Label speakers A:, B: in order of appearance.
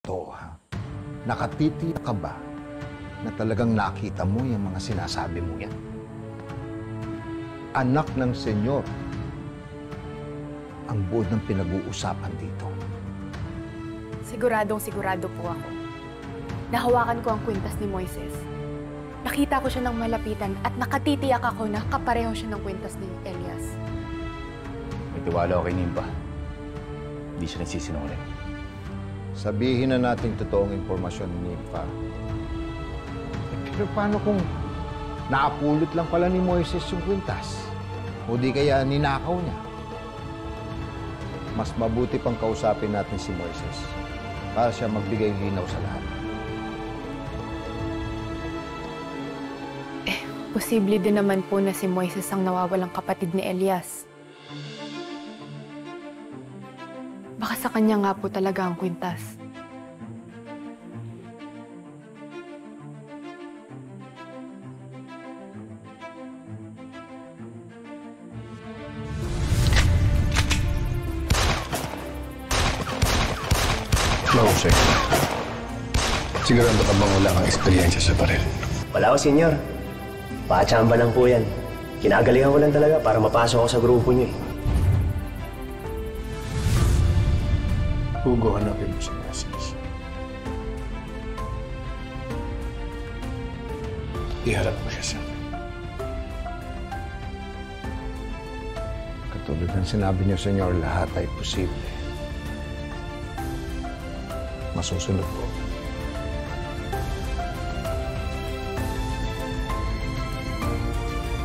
A: To, ha? Nakatitiyak ka ba na talagang nakita mo yung mga sinasabi mo yan? Anak ng senyor ang buod ng pinag-uusapan dito.
B: Siguradong-sigurado po ako. Nahawakan ko ang kwintas ni Moises. Nakita ko siya ng malapitan at nakatitiyak ako na kapareho siya ng kwintas ni Elias.
C: May tiwala ako kay Nimba. Hindi siya nagsisinungaling.
A: Sabihin na natin totoong impormasyon ni Nimpa. Pero paano kung naapulot lang pala ni Moises yung kwintas? O di kaya ninakaw niya? Mas mabuti pang kausapin natin si Moises para siya magbigay linaw sa lahat.
B: Posible din naman po na si Moises ang nawawalang kapatid ni Elias. Baka sa kanya nga po talaga ang kwintas.
D: Jose, sigurado ka bang wala kang eksperyensya sa baril?
E: Wala ko, senyor. Pakachamba lang po yan. Kinagalingan ko lang talaga para mapasok ako sa grupo niyo eh.
D: Hugo, hanapin mo si Moises. Iharap mo siya sa akin.
A: Katulad ng sinabi niyo, senyor, lahat ay posible. Masusunod po.